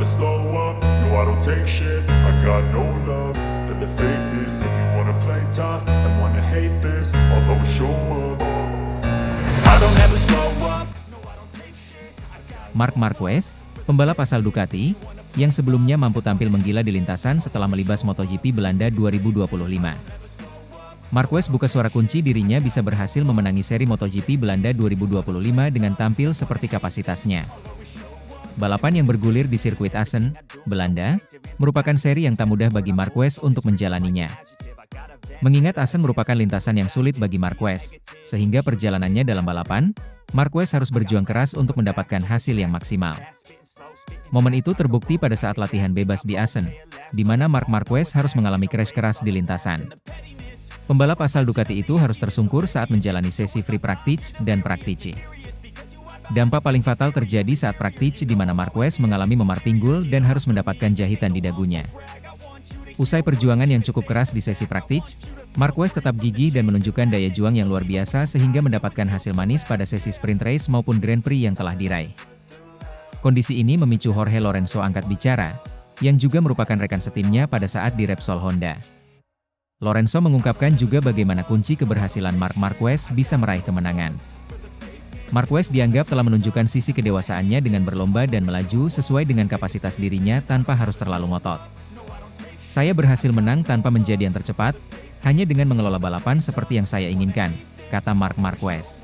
slow up, no I don't take shit. I got no love for the fakeness. If you wanna play tough and wanna hate this, I'll always show up. I don't ever slow up. Marc Marquez, pembalap asal Ducati, yang sebelumnya mampu tampil menggila di lintasan setelah melibas MotoGP Belanda 2025. Marquez buka suara kunci dirinya bisa berhasil memenangi seri MotoGP Belanda 2025 dengan tampil seperti kapasitasnya. Balapan yang bergulir di sirkuit Assen, Belanda, merupakan seri yang tak mudah bagi Marquez untuk menjalaninya. Mengingat Assen merupakan lintasan yang sulit bagi Marquez, sehingga perjalanannya dalam balapan, Marquez harus berjuang keras untuk mendapatkan hasil yang maksimal. Momen itu terbukti pada saat latihan bebas di Assen, di mana Marc Marquez harus mengalami crash keras di lintasan. Pembalap asal Ducati itu harus tersungkur saat menjalani sesi free practice dan praktici. Dampak paling fatal terjadi saat praktici di mana Marquez mengalami memar pinggul dan harus mendapatkan jahitan di dagunya. Usai perjuangan yang cukup keras di sesi praktici, Marquez tetap gigih dan menunjukkan daya juang yang luar biasa sehingga mendapatkan hasil manis pada sesi sprint race maupun Grand Prix yang telah diraih. Kondisi ini memicu Jorge Lorenzo angkat bicara, yang juga merupakan rekan setimnya pada saat di Repsol Honda. Lorenzo mengungkapkan juga bagaimana kunci keberhasilan Marc Marquez bisa meraih kemenangan. Marquez dianggap telah menunjukkan sisi kedewasaannya dengan berlomba dan melaju sesuai dengan kapasitas dirinya tanpa harus terlalu ngotot. Saya berhasil menang tanpa menjadi yang tercepat, hanya dengan mengelola balapan seperti yang saya inginkan, kata Marc Marquez.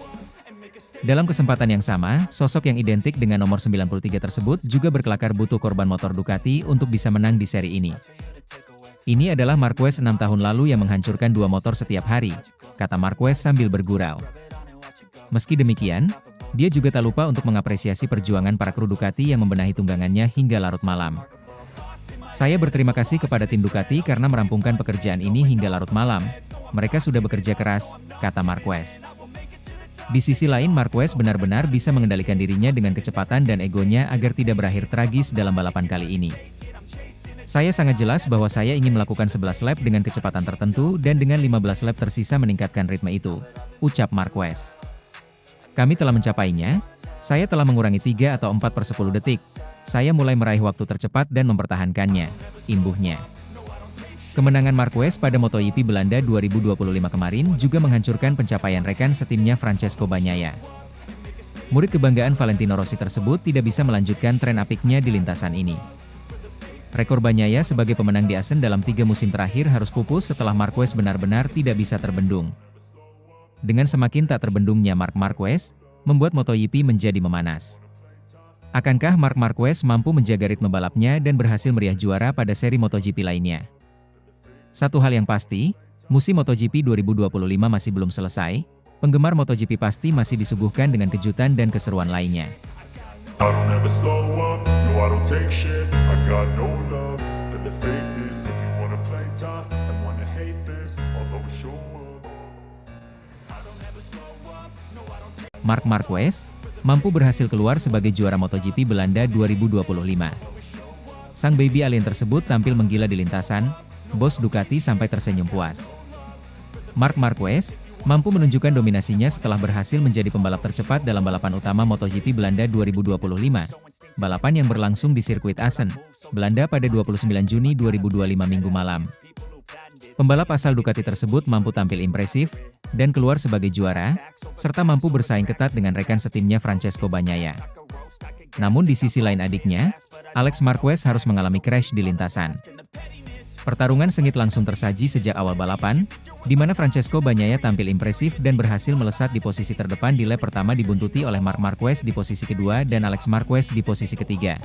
Dalam kesempatan yang sama, sosok yang identik dengan nomor 93 tersebut juga berkelakar butuh korban motor Ducati untuk bisa menang di seri ini. Ini adalah Marquez 6 tahun lalu yang menghancurkan 2 motor setiap hari, kata Marquez sambil bergurau. Meski demikian, dia juga tak lupa untuk mengapresiasi perjuangan para kru Ducati yang membenahi tunggangannya hingga larut malam. Saya berterima kasih kepada tim Ducati karena merampungkan pekerjaan ini hingga larut malam. Mereka sudah bekerja keras, kata Marquez. Di sisi lain Marquez benar-benar bisa mengendalikan dirinya dengan kecepatan dan egonya agar tidak berakhir tragis dalam balapan kali ini. Saya sangat jelas bahwa saya ingin melakukan 11 lap dengan kecepatan tertentu dan dengan 15 lap tersisa meningkatkan ritme itu, ucap Marquez. Kami telah mencapainya, saya telah mengurangi 3 atau 4/10 detik, saya mulai meraih waktu tercepat dan mempertahankannya, imbuhnya. Kemenangan Marquez pada MotoGP Belanda 2025 kemarin juga menghancurkan pencapaian rekan setimnya Francesco Bagnaia. Murid kebanggaan Valentino Rossi tersebut tidak bisa melanjutkan tren apiknya di lintasan ini. Rekor Bagnaia sebagai pemenang di Assen dalam 3 musim terakhir harus pupus setelah Marquez benar-benar tidak bisa terbendung. Dengan semakin tak terbendungnya Marc Marquez, membuat MotoGP menjadi memanas. Akankah Marc Marquez mampu menjaga ritme balapnya dan berhasil meriah juara pada seri MotoGP lainnya? Satu hal yang pasti, musim MotoGP 2025 masih belum selesai, penggemar MotoGP pasti masih disuguhkan dengan kejutan dan keseruan lainnya. I don't ever slow up, no I don't take shit. I got no love for the fakeness. If you wanna play tough and wanna hate this, I'll always show up. Marc Marquez mampu berhasil keluar sebagai juara MotoGP Belanda 2025. Sang baby alien tersebut tampil menggila di lintasan, bos Ducati sampai tersenyum puas. Marc Marquez mampu menunjukkan dominasinya setelah berhasil menjadi pembalap tercepat dalam balapan utama MotoGP Belanda 2025, balapan yang berlangsung di sirkuit Assen, Belanda pada 29 Juni 2025 Minggu malam. Pembalap asal Ducati tersebut mampu tampil impresif, dan keluar sebagai juara, serta mampu bersaing ketat dengan rekan setimnya Francesco Bagnaia. Namun di sisi lain adiknya, Alex Marquez harus mengalami crash di lintasan. Pertarungan sengit langsung tersaji sejak awal balapan, di mana Francesco Bagnaia tampil impresif dan berhasil melesat di posisi terdepan di lap pertama dibuntuti oleh Marc Marquez di posisi kedua dan Alex Marquez di posisi ketiga.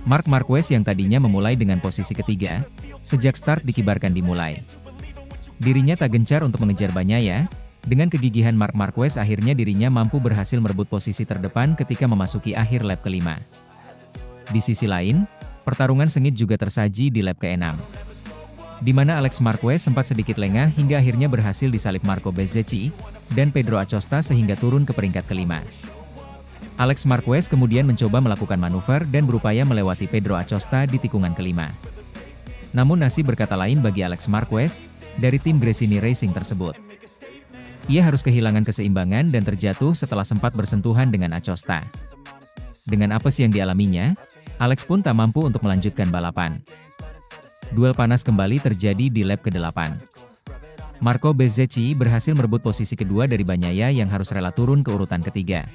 Marc Marquez yang tadinya memulai dengan posisi ketiga, sejak start dikibarkan dimulai. Dirinya tak gencar untuk mengejar Bagnaia, dengan kegigihan Marc Marquez akhirnya dirinya mampu berhasil merebut posisi terdepan ketika memasuki akhir lap kelima. Di sisi lain, pertarungan sengit juga tersaji di lap ke-6, di mana Alex Marquez sempat sedikit lengah hingga akhirnya berhasil disalip Marco Bezzecchi dan Pedro Acosta sehingga turun ke peringkat kelima. Alex Marquez kemudian mencoba melakukan manuver dan berupaya melewati Pedro Acosta di tikungan kelima. Namun nasib berkata lain bagi Alex Marquez, dari tim Gresini Racing tersebut. Ia harus kehilangan keseimbangan dan terjatuh setelah sempat bersentuhan dengan Acosta. Dengan apes yang dialaminya, Alex pun tak mampu untuk melanjutkan balapan. Duel panas kembali terjadi di lap ke-8. Marco Bezzecchi berhasil merebut posisi kedua dari Bagnaia yang harus rela turun ke urutan ketiga.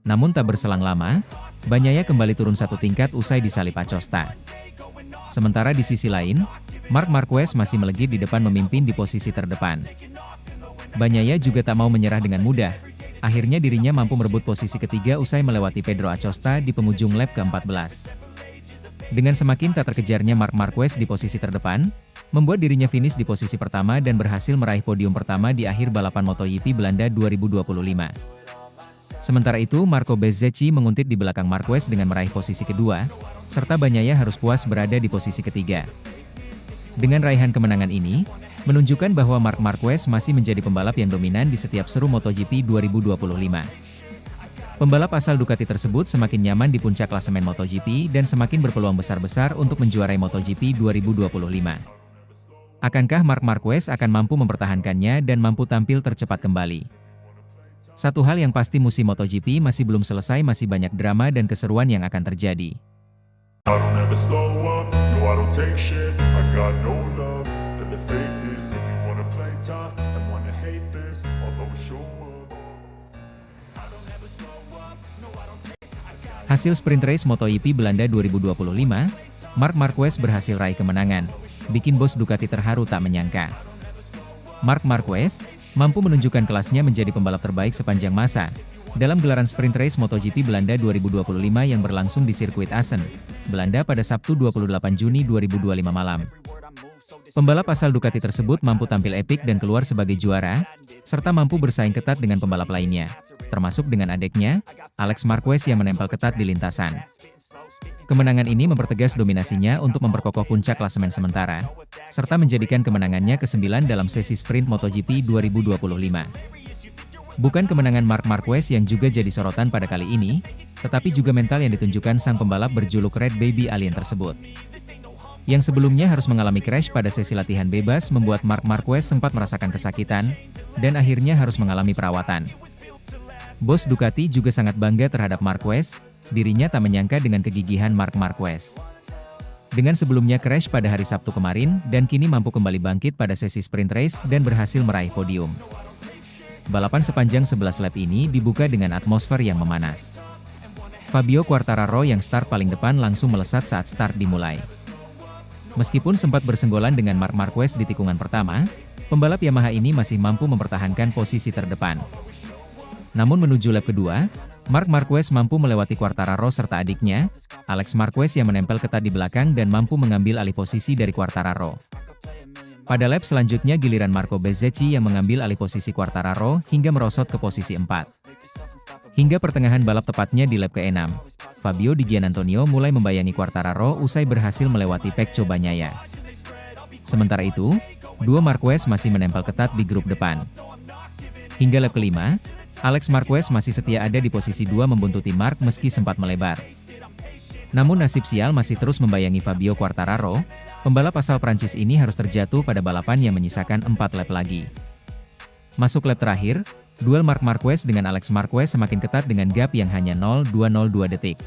Namun tak berselang lama, Bagnaia kembali turun satu tingkat usai disalip Acosta. Sementara di sisi lain, Marc Marquez masih melejit di depan memimpin di posisi terdepan. Bagnaia juga tak mau menyerah dengan mudah. Akhirnya dirinya mampu merebut posisi ketiga usai melewati Pedro Acosta di penghujung lap ke-14. Dengan semakin tak terkejarnya Marc Marquez di posisi terdepan, membuat dirinya finish di posisi pertama dan berhasil meraih podium pertama di akhir balapan MotoGP Belanda 2025. Sementara itu, Marco Bezzecchi menguntit di belakang Marquez dengan meraih posisi kedua, serta Bagnaia harus puas berada di posisi ketiga. Dengan raihan kemenangan ini, menunjukkan bahwa Marc Marquez masih menjadi pembalap yang dominan di setiap seru MotoGP 2025. Pembalap asal Ducati tersebut semakin nyaman di puncak klasemen MotoGP dan semakin berpeluang besar-besar untuk menjuarai MotoGP 2025. Akankah Marc Marquez akan mampu mempertahankannya dan mampu tampil tercepat kembali? Satu hal yang pasti, musim MotoGP masih belum selesai, masih banyak drama dan keseruan yang akan terjadi. I don't ever slow up, no I don't take shit. I got no love for the fakeness. If you wanna play tough and wanna hate this, I'll always show up. Hasil sprint race MotoGP Belanda 2025, Marc Marquez berhasil raih kemenangan, bikin bos Ducati terharu tak menyangka. Marc Marquez mampu menunjukkan kelasnya menjadi pembalap terbaik sepanjang masa dalam gelaran sprint race MotoGP Belanda 2025 yang berlangsung di sirkuit Assen, Belanda pada Sabtu 28 Juni 2025 malam. Pembalap asal Ducati tersebut mampu tampil epik dan keluar sebagai juara, serta mampu bersaing ketat dengan pembalap lainnya, termasuk dengan adiknya, Alex Marquez yang menempel ketat di lintasan. Kemenangan ini mempertegas dominasinya untuk memperkokoh puncak klasemen sementara, serta menjadikan kemenangannya ke-9 dalam sesi sprint MotoGP 2025. Bukan kemenangan Marc Marquez yang juga jadi sorotan pada kali ini, tetapi juga mental yang ditunjukkan sang pembalap berjuluk Red Baby Alien tersebut. Yang sebelumnya harus mengalami crash pada sesi latihan bebas membuat Marc Marquez sempat merasakan kesakitan, dan akhirnya harus mengalami perawatan. Bos Ducati juga sangat bangga terhadap Marquez, dirinya tak menyangka dengan kegigihan Marc Marquez. Dengan sebelumnya crash pada hari Sabtu kemarin, dan kini mampu kembali bangkit pada sesi sprint race dan berhasil meraih podium. Balapan sepanjang 11 lap ini dibuka dengan atmosfer yang memanas. Fabio Quartararo yang start paling depan langsung melesat saat start dimulai. Meskipun sempat bersenggolan dengan Marc Marquez di tikungan pertama, pembalap Yamaha ini masih mampu mempertahankan posisi terdepan. Namun menuju lap kedua, Marc Marquez mampu melewati Quartararo serta adiknya, Alex Marquez yang menempel ketat di belakang dan mampu mengambil alih posisi dari Quartararo. Pada lap selanjutnya giliran Marco Bezzecchi yang mengambil alih posisi Quartararo hingga merosot ke posisi 4. Hingga pertengahan balap tepatnya di lap ke-6, Fabio Di Giannantonio mulai membayangi Quartararo usai berhasil melewati Pecco Bagnaia. Sementara itu, dua Marquez masih menempel ketat di grup depan. Hingga lap ke-5, Alex Marquez masih setia ada di posisi 2 membuntuti Marc meski sempat melebar. Namun nasib sial masih terus membayangi Fabio Quartararo, pembalap asal Prancis ini harus terjatuh pada balapan yang menyisakan 4 lap lagi. Masuk lap terakhir, duel Marc Marquez dengan Alex Marquez semakin ketat dengan gap yang hanya 0,202 detik.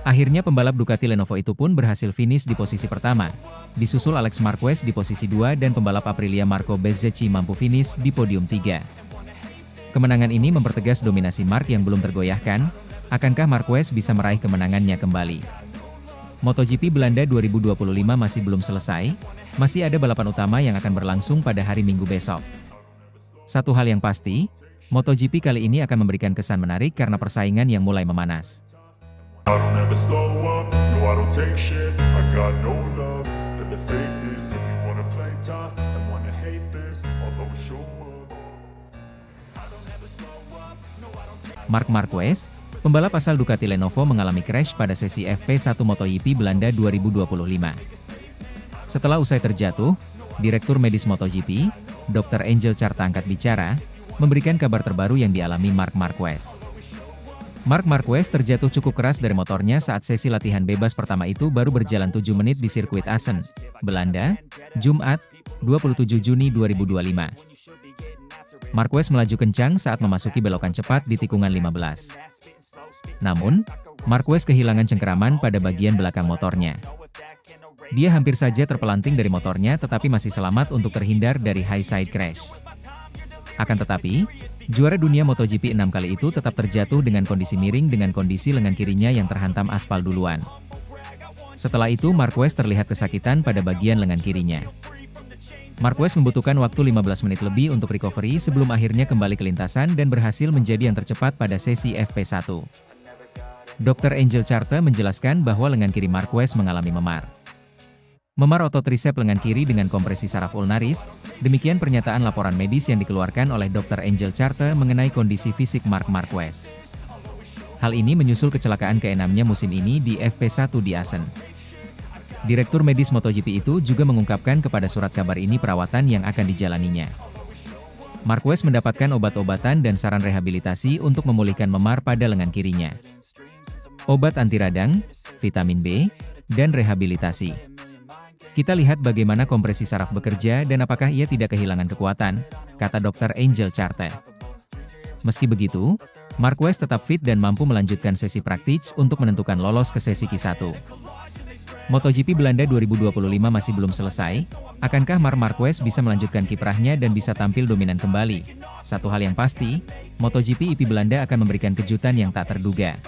Akhirnya pembalap Ducati Lenovo itu pun berhasil finish di posisi pertama, disusul Alex Marquez di posisi 2 dan pembalap Aprilia Marco Bezzecchi mampu finish di podium 3. Kemenangan ini mempertegas dominasi Marc yang belum tergoyahkan. Akankah Marquez bisa meraih kemenangannya kembali? MotoGP Belanda 2025 masih belum selesai, masih ada balapan utama yang akan berlangsung pada hari Minggu besok. Satu hal yang pasti, MotoGP kali ini akan memberikan kesan menarik karena persaingan yang mulai memanas. I don't ever slow up, no I don't take shit. I got no love for the fakeness. If you wanna play tough and wanna hate this, I'll always show up. Marc Marquez, pembalap asal Ducati Lenovo mengalami crash pada sesi FP1 MotoGP Belanda 2025. Setelah usai terjatuh, Direktur Medis MotoGP, Dr. Angel Carta angkat bicara, memberikan kabar terbaru yang dialami Marc Marquez. Marc Marquez terjatuh cukup keras dari motornya saat sesi latihan bebas pertama itu baru berjalan 7 menit di sirkuit Assen, Belanda, Jumat, 27 Juni 2025. Marquez melaju kencang saat memasuki belokan cepat di tikungan 15. Namun, Marquez kehilangan cengkeraman pada bagian belakang motornya. Dia hampir saja terpelanting dari motornya tetapi masih selamat untuk terhindar dari high side crash. Akan tetapi, juara dunia MotoGP 6 kali itu tetap terjatuh dengan kondisi miring dengan kondisi lengan kirinya yang terhantam aspal duluan. Setelah itu Marquez terlihat kesakitan pada bagian lengan kirinya. Marquez membutuhkan waktu 15 menit lebih untuk recovery sebelum akhirnya kembali ke lintasan dan berhasil menjadi yang tercepat pada sesi FP1. Dr. Angel Charte menjelaskan bahwa lengan kiri Marquez mengalami memar. Memar otot trisep lengan kiri dengan kompresi saraf ulnaris, demikian pernyataan laporan medis yang dikeluarkan oleh Dr. Angel Charte mengenai kondisi fisik Marc Marquez. Hal ini menyusul kecelakaan ke-6-nya musim ini di FP1 di Assen. Direktur medis MotoGP itu juga mengungkapkan kepada surat kabar ini perawatan yang akan dijalaninya. Marquez mendapatkan obat-obatan dan saran rehabilitasi untuk memulihkan memar pada lengan kirinya. Obat anti radang, vitamin B, dan rehabilitasi. Kita lihat bagaimana kompresi saraf bekerja dan apakah ia tidak kehilangan kekuatan, kata Dr. Angel Charte. Meski begitu, Marquez tetap fit dan mampu melanjutkan sesi praktis untuk menentukan lolos ke sesi Q1. MotoGP Belanda 2025 masih belum selesai, akankah Marc Marquez bisa melanjutkan kiprahnya dan bisa tampil dominan kembali? Satu hal yang pasti, MotoGP IP Belanda akan memberikan kejutan yang tak terduga.